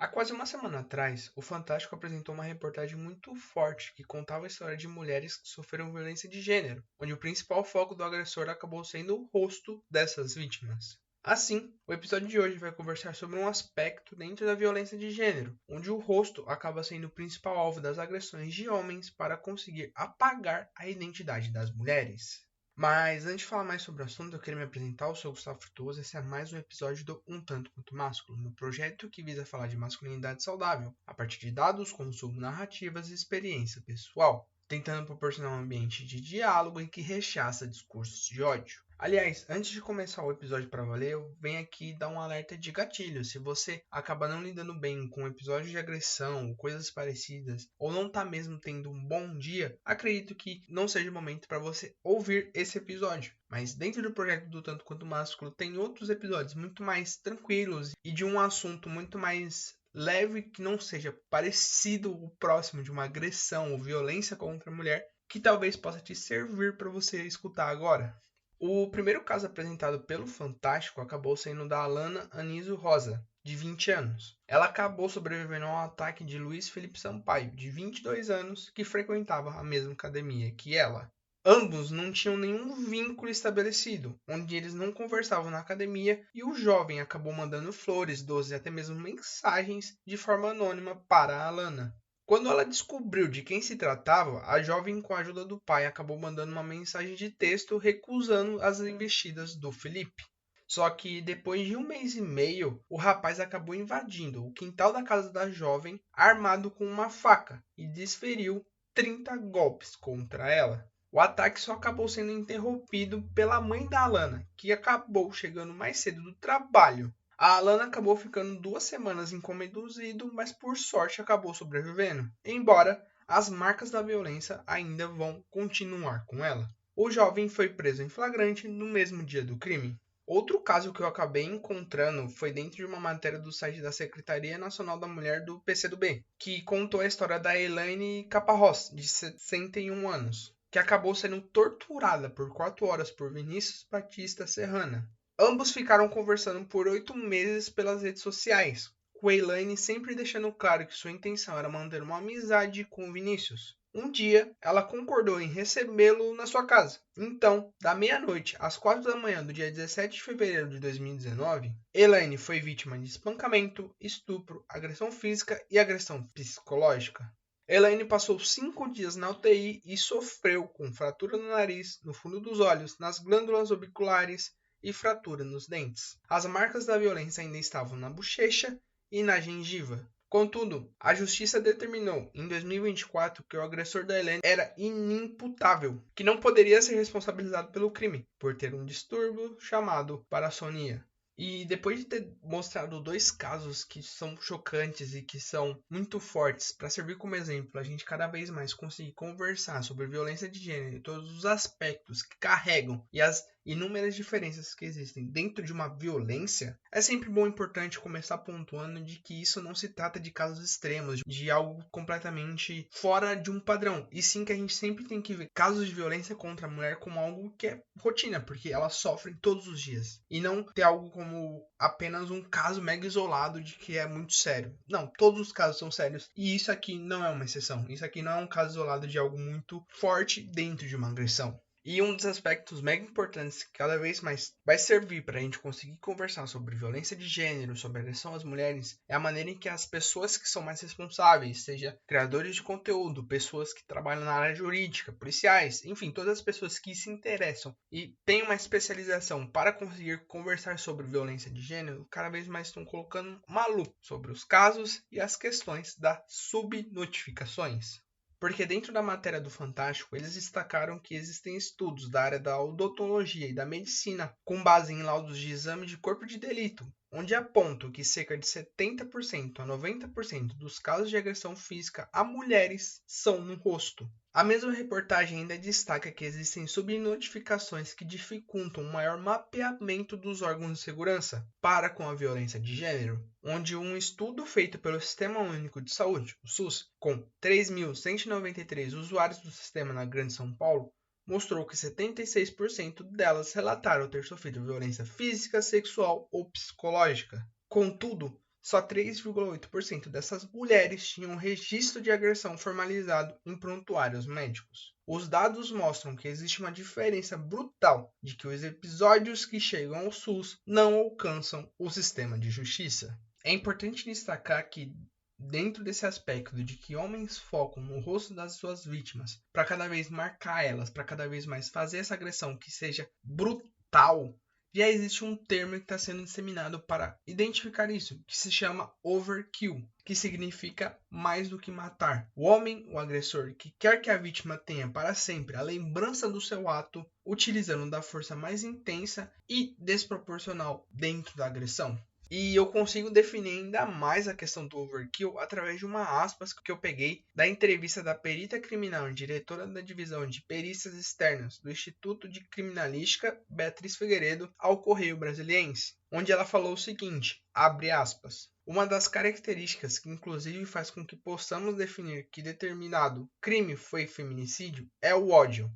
Há quase uma semana atrás, o Fantástico apresentou uma reportagem muito forte que contava a história de mulheres que sofreram violência de gênero, onde o principal foco do agressor acabou sendo o rosto dessas vítimas. Assim, o episódio de hoje vai conversar sobre um aspecto dentro da violência de gênero, onde o rosto acaba sendo o principal alvo das agressões de homens para conseguir apagar a identidade das mulheres. Mas antes de falar mais sobre o assunto, eu queria me apresentar. Eu sou o Gustavo Frutuoso. Esse é mais um episódio do Um Tanto Quanto Másculo, meu projeto que visa falar de masculinidade saudável, a partir de dados, consumo, narrativas e experiência pessoal, tentando proporcionar um ambiente de diálogo e que rechaça discursos de ódio. Aliás, antes de começar o episódio para valer, eu venho aqui dar um alerta de gatilho. Se você acaba não lidando bem com episódios de agressão ou coisas parecidas, ou não tá mesmo tendo um bom dia, acredito que não seja o momento para você ouvir esse episódio. Mas dentro do projeto do Tanto Quanto Másculo tem outros episódios muito mais tranquilos e de um assunto muito mais leve que não seja parecido ou próximo de uma agressão ou violência contra a mulher, que talvez possa te servir para você escutar agora. O primeiro caso apresentado pelo Fantástico acabou sendo da Alana Anísio Rosa, de 20 anos. Ela acabou sobrevivendo ao ataque de Luiz Felipe Sampaio, de 22 anos, que frequentava a mesma academia que ela. Ambos não tinham nenhum vínculo estabelecido, onde eles não conversavam na academia e o jovem acabou mandando flores, doces e até mesmo mensagens de forma anônima para a Alana. Quando ela descobriu de quem se tratava, a jovem, com a ajuda do pai, acabou mandando uma mensagem de texto recusando as investidas do Felipe. Só que depois de um mês e meio, o rapaz acabou invadindo o quintal da casa da jovem, armado com uma faca, e desferiu 30 golpes contra ela. O ataque só acabou sendo interrompido pela mãe da Alana, que acabou chegando mais cedo do trabalho. A Alana acabou ficando 2 semanas em coma induzido, mas por sorte acabou sobrevivendo, embora as marcas da violência ainda vão continuar com ela. O jovem foi preso em flagrante no mesmo dia do crime. Outro caso que eu acabei encontrando foi dentro de uma matéria do site da Secretaria Nacional da Mulher do PCdoB, que contou a história da Elaine Caparrós, de 61 anos, que acabou sendo torturada por 4 horas por Vinícius Batista Serrana. Ambos ficaram conversando por 8 meses pelas redes sociais, com Elaine sempre deixando claro que sua intenção era manter uma amizade com Vinícius. Um dia, ela concordou em recebê-lo na sua casa. Então, da meia-noite às 4 da manhã do dia 17 de fevereiro de 2019, Elaine foi vítima de espancamento, estupro, agressão física e agressão psicológica. Elaine passou 5 dias na UTI e sofreu com fratura no nariz, no fundo dos olhos, nas glândulas orbiculares e fratura nos dentes. As marcas da violência ainda estavam na bochecha e na gengiva. Contudo, a justiça determinou em 2024 que o agressor da Elaine era inimputável, que não poderia ser responsabilizado pelo crime, por ter um distúrbio chamado parassonia. E depois de ter mostrado 2 casos que são chocantes e que são muito fortes para servir como exemplo, a gente cada vez mais conseguir conversar sobre violência de gênero e todos os aspectos que carregam e as inúmeras diferenças que existem dentro de uma violência, é sempre bom e importante começar pontuando de que isso não se trata de casos extremos, de algo completamente fora de um padrão, e sim que a gente sempre tem que ver casos de violência contra a mulher como algo que é rotina, porque elas sofrem todos os dias, e não ter algo como apenas um caso mega isolado de que é muito sério. Não, todos os casos são sérios, e isso aqui não é uma exceção, isso aqui não é um caso isolado de algo muito forte dentro de uma agressão. E um dos aspectos mega importantes que cada vez mais vai servir para a gente conseguir conversar sobre violência de gênero, sobre agressão às mulheres, é a maneira em que as pessoas que são mais responsáveis, seja criadores de conteúdo, pessoas que trabalham na área jurídica, policiais, enfim, todas as pessoas que se interessam e têm uma especialização para conseguir conversar sobre violência de gênero, cada vez mais estão colocando uma lupa sobre os casos e as questões das subnotificações. Porque dentro da matéria do Fantástico, eles destacaram que existem estudos da área da odontologia e da medicina com base em laudos de exame de corpo de delito, onde apontam que cerca de 70% a 90% dos casos de agressão física a mulheres são no rosto. A mesma reportagem ainda destaca que existem subnotificações que dificultam o maior mapeamento dos órgãos de segurança para com a violência de gênero, onde um estudo feito pelo Sistema Único de Saúde, o SUS, com 3.193 usuários do sistema na Grande São Paulo, mostrou que 76% delas relataram ter sofrido violência física, sexual ou psicológica. Contudo, só 3,8% dessas mulheres tinham registro de agressão formalizado em prontuários médicos. Os dados mostram que existe uma diferença brutal de que os episódios que chegam ao SUS não alcançam o sistema de justiça. É importante destacar que, dentro desse aspecto de que homens focam no rosto das suas vítimas para cada vez marcar elas, para cada vez mais fazer essa agressão que seja brutal, já existe um termo que está sendo disseminado para identificar isso, que se chama overkill, que significa mais do que matar. O homem, o agressor, que quer que a vítima tenha para sempre a lembrança do seu ato, utilizando da força mais intensa e desproporcional dentro da agressão. E eu consigo definir ainda mais a questão do overkill através de uma aspas que eu peguei da entrevista da perita criminal e diretora da divisão de perícias externas do Instituto de Criminalística, Beatriz Figueiredo, ao Correio Brasiliense, onde ela falou o seguinte, abre aspas, uma das características que inclusive faz com que possamos definir que determinado crime foi feminicídio é o ódio.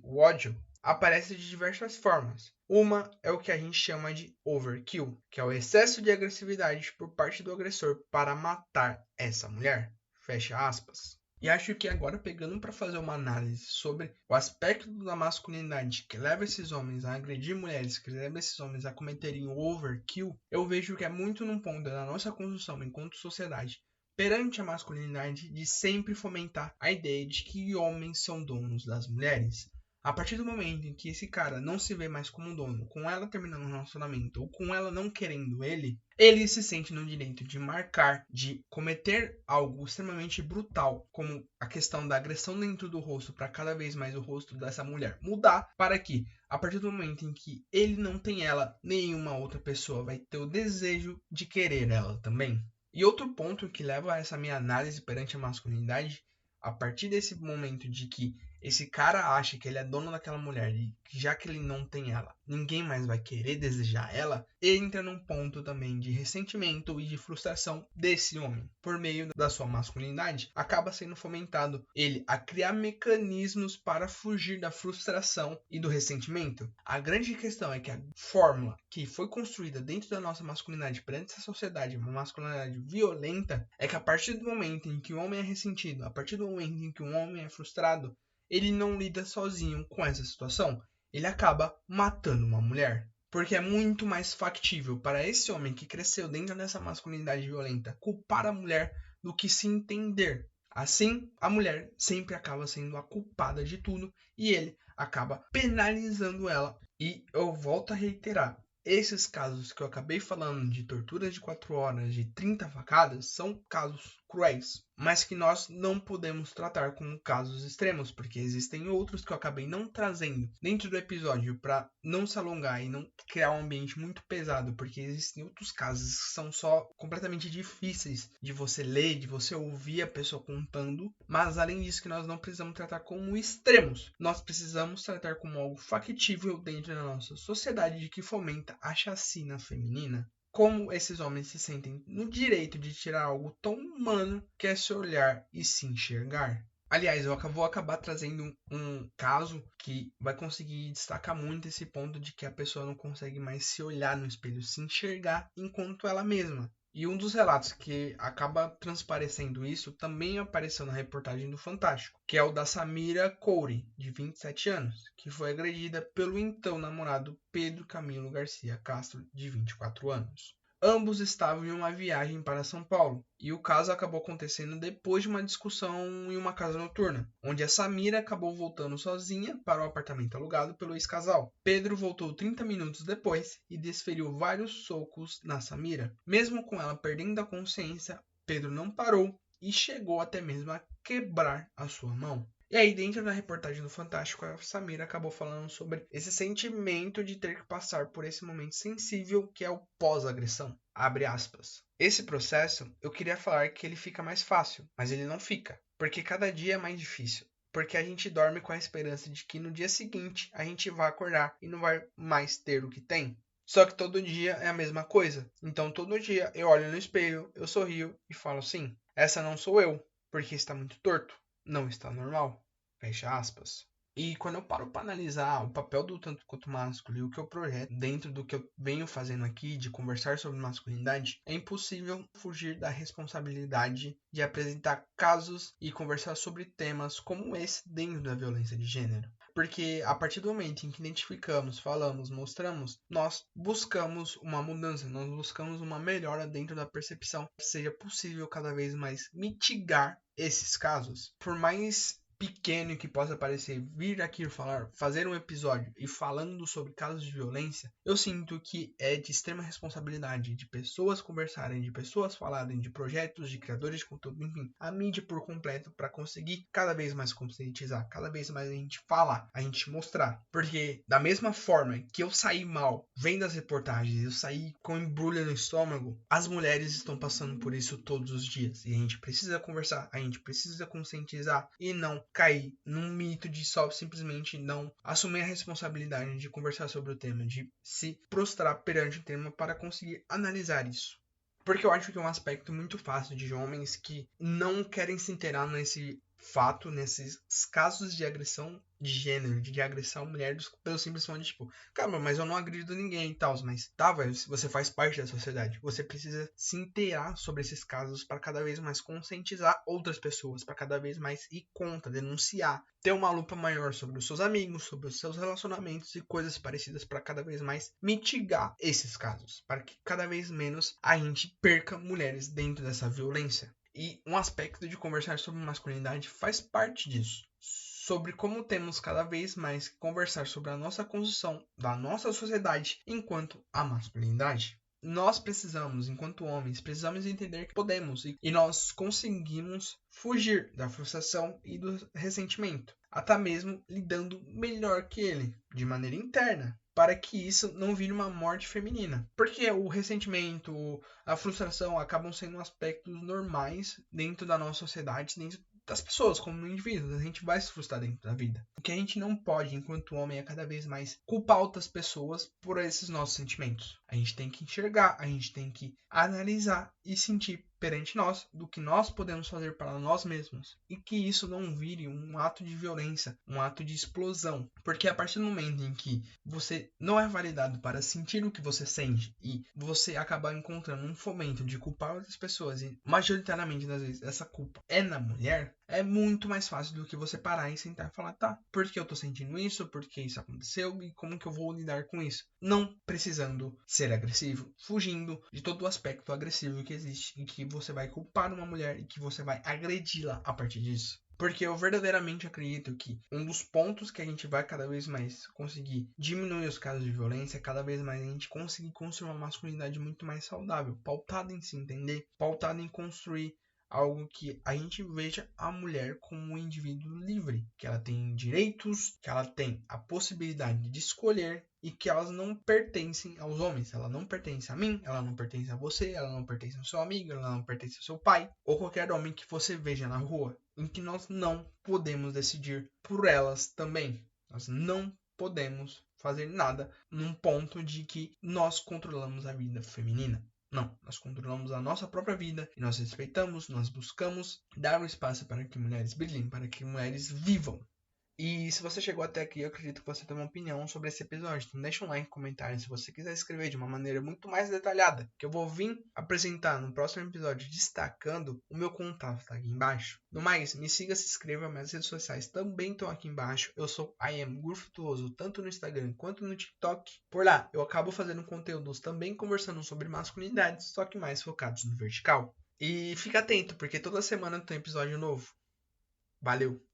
O ódio, aparece de diversas formas. Uma é o que a gente chama de overkill, que é o excesso de agressividade por parte do agressor para matar essa mulher. Fecha aspas. E acho que agora, pegando para fazer uma análise sobre o aspecto da masculinidade que leva esses homens a agredir mulheres, que leva esses homens a cometerem o overkill, eu vejo que é muito num ponto da nossa construção enquanto sociedade perante a masculinidade de sempre fomentar a ideia de que homens são donos das mulheres. A partir do momento em que esse cara não se vê mais como dono, com ela terminando o relacionamento ou com ela não querendo ele se sente no direito de marcar, de cometer algo extremamente brutal, como a questão da agressão dentro do rosto, para cada vez mais o rosto dessa mulher mudar, para que, a partir do momento em que ele não tem ela, nenhuma outra pessoa vai ter o desejo de querer ela também. E outro ponto que leva a essa minha análise perante a masculinidade, a partir desse momento de que esse cara acha que ele é dono daquela mulher e já que ele não tem ela, ninguém mais vai querer desejar ela, ele entra num ponto também de ressentimento e de frustração desse homem. Por meio da sua masculinidade, acaba sendo fomentado ele a criar mecanismos para fugir da frustração e do ressentimento. A grande questão é que a fórmula que foi construída dentro da nossa masculinidade perante essa sociedade, uma masculinidade violenta, é que a partir do momento em que o homem é ressentido, a partir do momento em que o homem é frustrado, ele não lida sozinho com essa situação. Ele acaba matando uma mulher. Porque é muito mais factível para esse homem que cresceu dentro dessa masculinidade violenta culpar a mulher do que se entender. Assim, a mulher sempre acaba sendo a culpada de tudo e ele acaba penalizando ela. E eu volto a reiterar, esses casos que eu acabei falando de tortura de 4 horas, de 30 facadas, são casos cruéis, mas que nós não podemos tratar como casos extremos, porque existem outros que eu acabei não trazendo dentro do episódio para não se alongar e não criar um ambiente muito pesado, porque existem outros casos que são só completamente difíceis de você ler, de você ouvir a pessoa contando, mas além disso que nós não precisamos tratar como extremos, nós precisamos tratar como algo factível dentro da nossa sociedade de que fomenta a chacina feminina. Como esses homens se sentem no direito de tirar algo tão humano que é se olhar e se enxergar. Aliás, eu vou acabar trazendo um caso que vai conseguir destacar muito esse ponto de que a pessoa não consegue mais se olhar no espelho, se enxergar enquanto ela mesma. E um dos relatos que acaba transparecendo isso também apareceu na reportagem do Fantástico, que é o da Samira Couri, de 27 anos, que foi agredida pelo então namorado Pedro Camilo Garcia Castro, de 24 anos. Ambos estavam em uma viagem para São Paulo, e o caso acabou acontecendo depois de uma discussão em uma casa noturna, onde a Samira acabou voltando sozinha para o apartamento alugado pelo ex-casal. Pedro voltou 30 minutos depois e desferiu vários socos na Samira. Mesmo com ela perdendo a consciência, Pedro não parou e chegou até mesmo a quebrar a sua mão. E aí, dentro da reportagem do Fantástico, a Samira acabou falando sobre esse sentimento de ter que passar por esse momento sensível que é o pós-agressão. Abre aspas. Esse processo, eu queria falar que ele fica mais fácil, mas ele não fica, porque cada dia é mais difícil. Porque a gente dorme com a esperança de que no dia seguinte a gente vai acordar e não vai mais ter o que tem. Só que todo dia é a mesma coisa. Então todo dia eu olho no espelho, eu sorrio e falo assim, essa não sou eu, porque está muito torto. Não está normal. Fecha aspas. E quando eu paro para analisar o papel do tanto quanto másculo e o que eu projeto dentro do que eu venho fazendo aqui de conversar sobre masculinidade, é impossível fugir da responsabilidade de apresentar casos e conversar sobre temas como esse dentro da violência de gênero. Porque a partir do momento em que identificamos, falamos, mostramos, nós buscamos uma mudança, nós buscamos uma melhora dentro da percepção, que seja possível cada vez mais mitigar esses casos. Por mais pequeno que possa parecer vir aqui falar, fazer um episódio e falando sobre casos de violência, eu sinto que é de extrema responsabilidade de pessoas conversarem, de pessoas falarem, de projetos, de criadores de conteúdo, enfim, a mídia por completo para conseguir cada vez mais conscientizar, cada vez mais a gente falar, a gente mostrar. Porque da mesma forma que eu saí mal vendo as reportagens, eu saí com embrulho no estômago, as mulheres estão passando por isso todos os dias e a gente precisa conversar, a gente precisa conscientizar e não cair num mito de só simplesmente não assumir a responsabilidade de conversar sobre o tema, de se prostrar perante o tema para conseguir analisar isso. Porque eu acho que é um aspecto muito fácil de homens que não querem se inteirar nesse fato, nesses casos de agressão de gênero, de agressão à mulher, pelo simples fato de, tipo, cara, mas eu não agrido ninguém e tal, mas tá, velho, você faz parte da sociedade, você precisa se inteirar sobre esses casos para cada vez mais conscientizar outras pessoas, para cada vez mais ir contra, denunciar, ter uma lupa maior sobre os seus amigos, sobre os seus relacionamentos e coisas parecidas para cada vez mais mitigar esses casos, para que cada vez menos a gente perca mulheres dentro dessa violência. E um aspecto de conversar sobre masculinidade faz parte disso. Sobre como temos cada vez mais que conversar sobre a nossa construção da nossa sociedade enquanto a masculinidade. Nós precisamos, enquanto homens, precisamos entender que podemos e nós conseguimos fugir da frustração e do ressentimento, até mesmo lidando melhor que ele, de maneira interna, para que isso não vire uma morte feminina. Porque o ressentimento, a frustração acabam sendo aspectos normais dentro da nossa sociedade, dentro das pessoas, como indivíduos. A gente vai se frustrar dentro da vida. O que a gente não pode, enquanto homem, é cada vez mais culpar outras pessoas por esses nossos sentimentos. A gente tem que enxergar, a gente tem que analisar e sentir perante nós do que nós podemos fazer para nós mesmos e que isso não vire um ato de violência, um ato de explosão, porque a partir do momento em que você não é validado para sentir o que você sente e você acabar encontrando um fomento de culpar outras pessoas e majoritariamente das vezes essa culpa é na mulher, é muito mais fácil do que você parar e sentar e falar, tá, por que eu tô sentindo isso, por que isso aconteceu e como que eu vou lidar com isso, não precisando ser agressivo, fugindo de todo o aspecto agressivo que existe e que você vai culpar uma mulher e que você vai agredi-la a partir disso. Porque eu verdadeiramente acredito que um dos pontos que a gente vai cada vez mais conseguir diminuir os casos de violência é cada vez mais a gente conseguir construir uma masculinidade muito mais saudável, pautada em se entender, pautada em construir algo que a gente veja a mulher como um indivíduo livre, que ela tem direitos, que ela tem a possibilidade de escolher e que elas não pertencem aos homens. Ela não pertence a mim, ela não pertence a você, ela não pertence ao seu amigo, ela não pertence ao seu pai ou qualquer homem que você veja na rua, em que nós não podemos decidir por elas também. Nós não podemos fazer nada num ponto de que nós controlamos a vida feminina. Não, nós controlamos a nossa própria vida e nós respeitamos, nós buscamos dar o espaço para que mulheres brilhem, para que mulheres vivam. E se você chegou até aqui, eu acredito que você tem uma opinião sobre esse episódio. Então deixa um like, comentário. Se você quiser escrever de uma maneira muito mais detalhada, que eu vou vir apresentar no próximo episódio, destacando, o meu contato tá aqui embaixo. No mais, me siga, se inscreva, minhas redes sociais também estão aqui embaixo. Eu sou IamGurftuoso, tanto no Instagram quanto no TikTok. Por lá, eu acabo fazendo conteúdos também conversando sobre masculinidade, só que mais focados no vertical. E fica atento, porque toda semana tem episódio novo. Valeu!